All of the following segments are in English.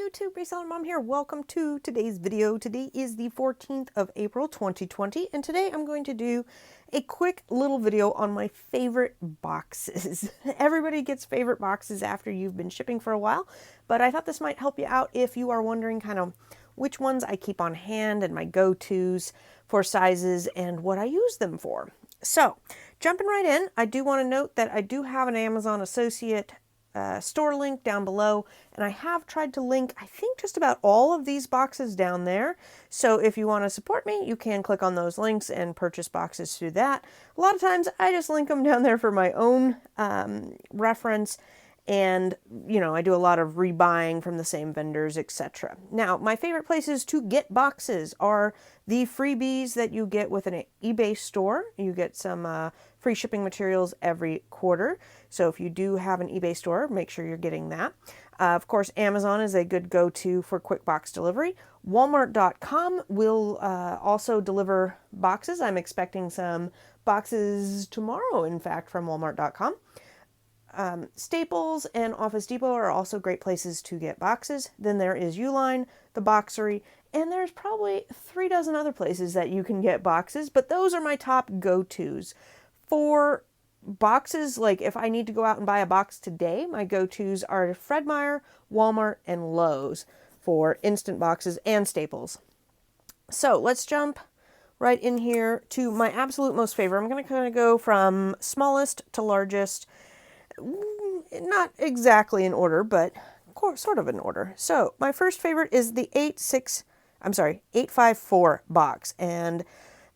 YouTube, Reseller Mom here. Welcome to today's video. Today is the 14th of April 2020, and today I'm going to do a quick little video on my favorite boxes. Everybody gets favorite boxes after you've been shipping for a while, but I thought this might help you out if you are wondering kind of which ones I keep on hand and my go-tos for sizes and what I use them for. So, jumping right in, I do want to note that I do have an Amazon associate store link down below, and I have tried to link I think just about all of these boxes down there, so if you want to support me you can click on those links and purchase boxes through that. A lot of times I just link them down there for my own reference, and you know, I do a lot of rebuying from the same vendors, etc. Now, my favorite places to get boxes are the freebies that you get with an eBay store. You get some free shipping materials every quarter. So if you do have an eBay store, make sure you're getting that. Of course, Amazon is a good go-to for quick box delivery. Walmart.com will also deliver boxes. I'm expecting some boxes tomorrow, in fact, from Walmart.com. Staples and Office Depot are also great places to get boxes. Then there is Uline, the Boxery, and there's probably 3 dozen other places that you can get boxes, but those are my top go-tos. For boxes, like if I need to go out and buy a box today, my go-tos are Fred Meyer, Walmart, and Lowe's for instant boxes and Staples. So let's jump right in here to my absolute most favorite. I'm going to kind of go from smallest to largest, not exactly in order, but sort of in order. So my first favorite is the 854 box, and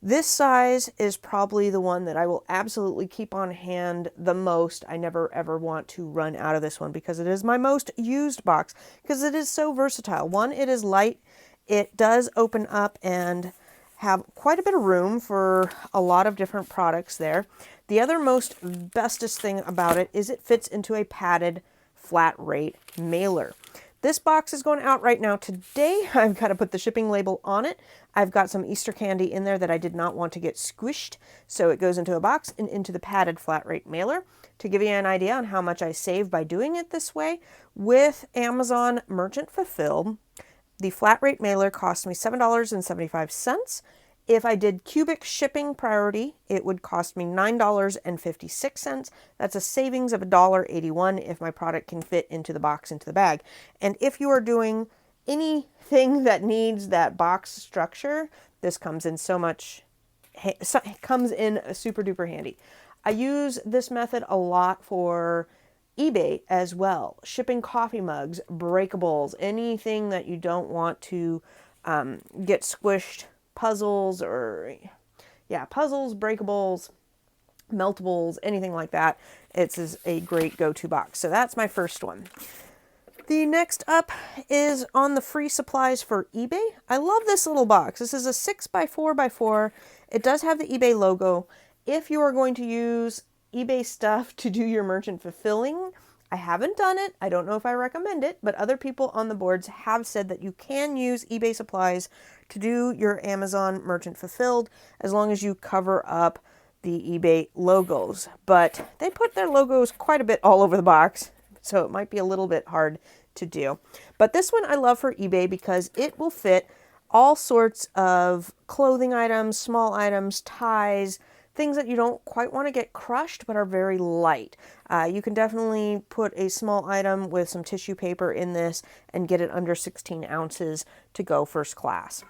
this size is probably the one that I will absolutely keep on hand the most. I never ever want to run out of this one because it is my most used box because it is so versatile. One, it is light. It does open up and have quite a bit of room for a lot of different products there. The other most bestest thing about it is it fits into a padded flat rate mailer. This box is going out right now today. I've got to put the shipping label on it. I've got some Easter candy in there that I did not want to get squished, so it goes into a box and into the padded flat rate mailer. To give you an idea on how much I save by doing it this way, with Amazon Merchant Fulfilled, the flat rate mailer cost me $7.75. If I did cubic shipping priority, it would cost me $9.56. That's a savings of $1.81 if my product can fit into the box, into the bag. And if you are doing anything that needs that box structure, this comes in super duper handy. I use this method a lot for eBay as well. Shipping coffee mugs, breakables, anything that you don't want to get squished. Puzzles, breakables, meltables, anything like that. It's a great go-to box. So that's my first one. The next up is on the free supplies for eBay. I love this little box. This is a 6x4x4. It does have the eBay logo. If you are going to use eBay stuff to do your merchant fulfilling, I haven't done it. I don't know if I recommend it, but other people on the boards have said that you can use eBay supplies to do your Amazon Merchant Fulfilled as long as you cover up the eBay logos. But they put their logos quite a bit all over the box, so it might be a little bit hard to do. But this one I love for eBay because it will fit all sorts of clothing items, small items, ties, things that you don't quite want to get crushed but are very light. You can definitely put a small item with some tissue paper in this and get it under 16 ounces to go first class.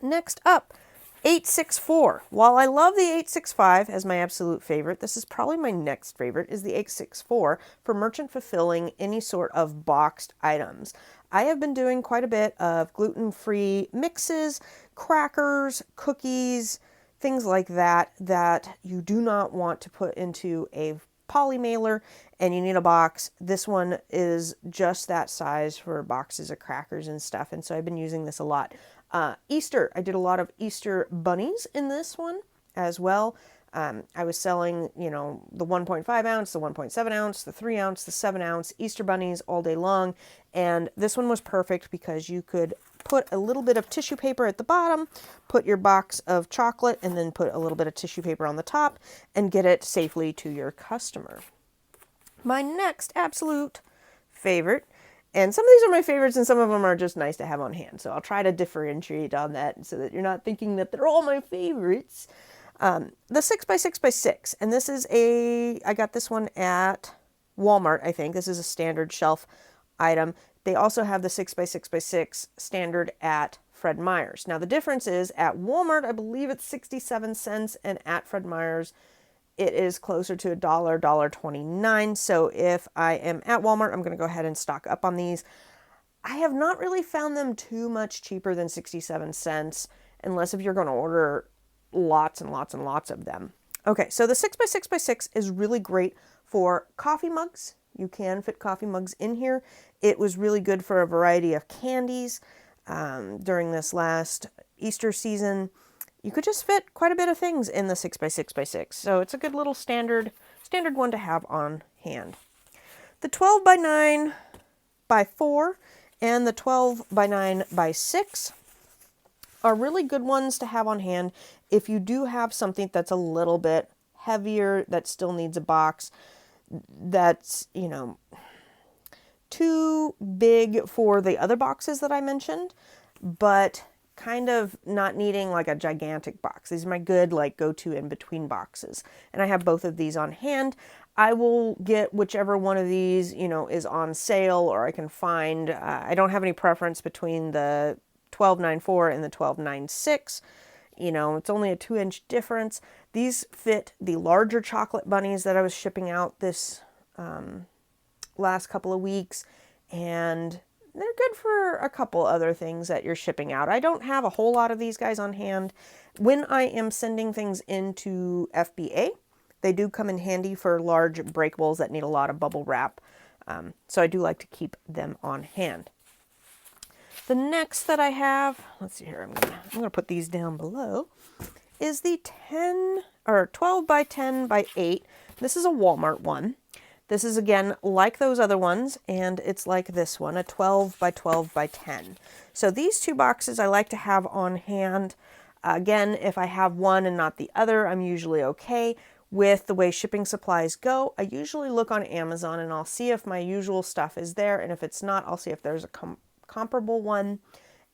Next up, 864. While I love the 865 as my absolute favorite, this is probably my next favorite, is the 864 for merchant fulfilling any sort of boxed items. I have been doing quite a bit of gluten-free mixes, crackers, cookies, things like that you do not want to put into a poly mailer and you need a box. This one is just that size for boxes of crackers and stuff, and so I've been using this a lot. Easter, I did a lot of Easter bunnies in this one as well. I was selling, you know, the 1.5 ounce, the 1.7 ounce, the 3 ounce, the 7 ounce Easter bunnies all day long, and this one was perfect because you could put a little bit of tissue paper at the bottom, put your box of chocolate, and then put a little bit of tissue paper on the top and get it safely to your customer. My next absolute favorite And some of these are my favorites and some of them are just nice to have on hand. So I'll try to differentiate on that so that you're not thinking that they're all my favorites. The 6x6x6, and this is I got this one at Walmart, I think. This is a standard shelf item. They also have the 6x6x6 standard at Fred Meyer's. Now the difference is at Walmart, I believe it's 67 cents, and at Fred Meyer's, it is closer to $1, $1.29. So if I am at Walmart, I'm going to go ahead and stock up on these. I have not really found them too much cheaper than 67 cents, unless if you're going to order lots and lots and lots of them. Okay, so the 6x6x6 is really great for coffee mugs. You can fit coffee mugs in here. It was really good for a variety of candies during this last Easter season. You could just fit quite a bit of things in the 6x6x6. So it's a good little standard one to have on hand. The 12x9x4 and the 12x9x6 are really good ones to have on hand if you do have something that's a little bit heavier that still needs a box that's, too big for the other boxes that I mentioned, but kind of not needing like a gigantic box. These are my good go-to in-between boxes. And I have both of these on hand. I will get whichever one of these, is on sale or I can find. I don't have any preference between the 12.94 and the 12.96. It's only a 2-inch difference. These fit the larger chocolate bunnies that I was shipping out this last couple of weeks, and they're good for a couple other things that you're shipping out. I don't have a whole lot of these guys on hand. When I am sending things into FBA, they do come in handy for large breakables that need a lot of bubble wrap. So I do like to keep them on hand. The next that I have, let's see here, I'm gonna put these down below, is the 12x10x8. This is a Walmart one. This is, again, like those other ones, and it's like this one, a 12x12x10. So these two boxes I like to have on hand. Again, if I have one and not the other, I'm usually okay. With the way shipping supplies go, I usually look on Amazon and I'll see if my usual stuff is there, and if it's not, I'll see if there's a comparable one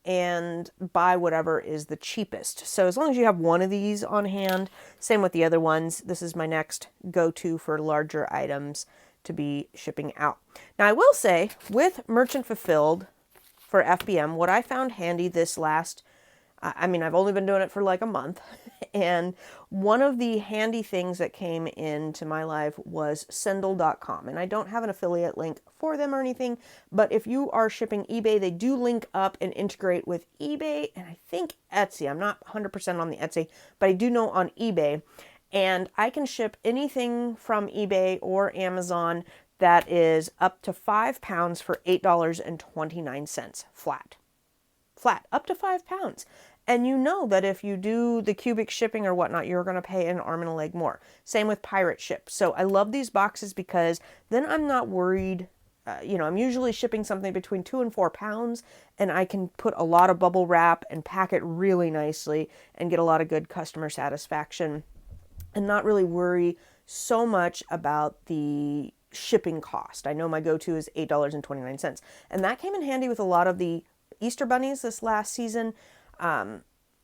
and buy whatever is the cheapest. So as long as you have one of these on hand, same with the other ones, this is my next go-to for larger items to be shipping out. Now I will say, with Merchant Fulfilled for FBM, what I found handy this last, I've only been doing it for like a month, and one of the handy things that came into my life was Sendle.com, and I don't have an affiliate link for them or anything, but if you are shipping eBay, they do link up and integrate with eBay, and I think Etsy. I'm not 100% on the Etsy, but I do know on eBay, and I can ship anything from eBay or Amazon that is up to 5 pounds for $8.29 flat, up to 5 pounds. And you know that if you do the cubic shipping or whatnot, you're going to pay an arm and a leg more. Same with Pirate Ship. So I love these boxes because then I'm not worried. I'm usually shipping something between 2 and 4 pounds, and I can put a lot of bubble wrap and pack it really nicely and get a lot of good customer satisfaction and not really worry so much about the shipping cost. I know my go-to is $8.29. And that came in handy with a lot of the Easter bunnies this last season.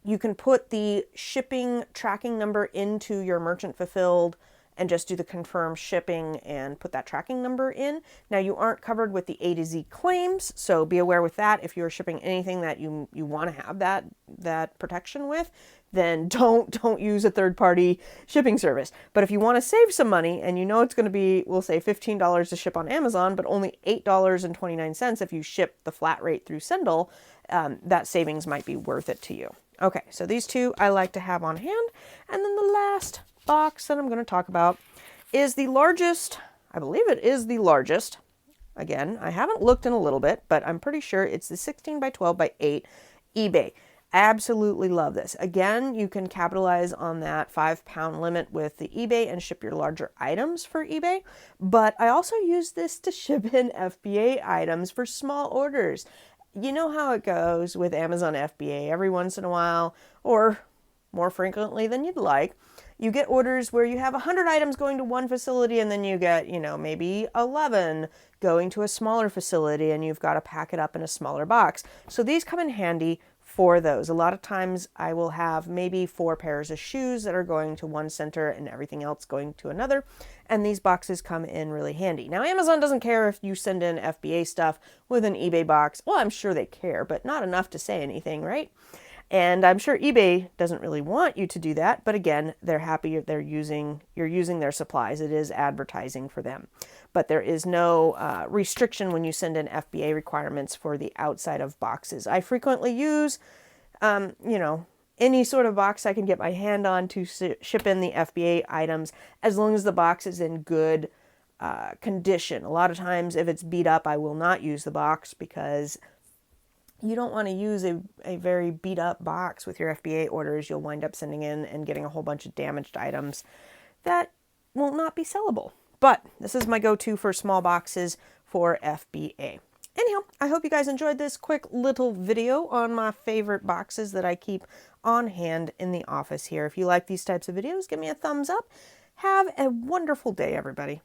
You can put the shipping tracking number into your Merchant Fulfilled and just do the confirm shipping and put that tracking number in. Now you aren't covered with the A to Z claims, so be aware with that. If you're shipping anything that you want to have that protection with, then don't use a third-party shipping service. But if you want to save some money and you know it's going to be, we'll say $15 to ship on Amazon, but only $8.29 if you ship the flat rate through Sendle, that savings might be worth it to you. Okay, so these two I like to have on hand. And then the last box that I'm going to talk about is the largest, I believe it is the largest. Again, I haven't looked in a little bit, but I'm pretty sure it's the 16x12x8 eBay. Absolutely love this. Again, you can capitalize on that 5 pound limit with the eBay and ship your larger items for eBay. But I also use this to ship in FBA items for small orders. You know how it goes with Amazon FBA. Every once in a while, or more frequently than you'd like, You get orders where you have 100 items going to one facility, and then you get, maybe 11 going to a smaller facility, and you've got to pack it up in a smaller box. So these come in handy for those. A lot of times I will have maybe 4 pairs of shoes that are going to one center and everything else going to another, and these boxes come in really handy. Now, Amazon doesn't care if you send in FBA stuff with an eBay box. Well, I'm sure they care, but not enough to say anything, right? And I'm sure eBay doesn't really want you to do that, but again, they're happy you're using their supplies. It is advertising for them. But there is no restriction when you send in FBA requirements for the outside of boxes. I frequently use, any sort of box I can get my hand on to ship in the FBA items, as long as the box is in good condition. A lot of times, if it's beat up, I will not use the box, because you don't want to use a very beat up box with your FBA orders. You'll wind up sending in and getting a whole bunch of damaged items that will not be sellable. But this is my go-to for small boxes for FBA. Anyhow, I hope you guys enjoyed this quick little video on my favorite boxes that I keep on hand in the office here. If you like these types of videos, give me a thumbs up. Have a wonderful day, everybody.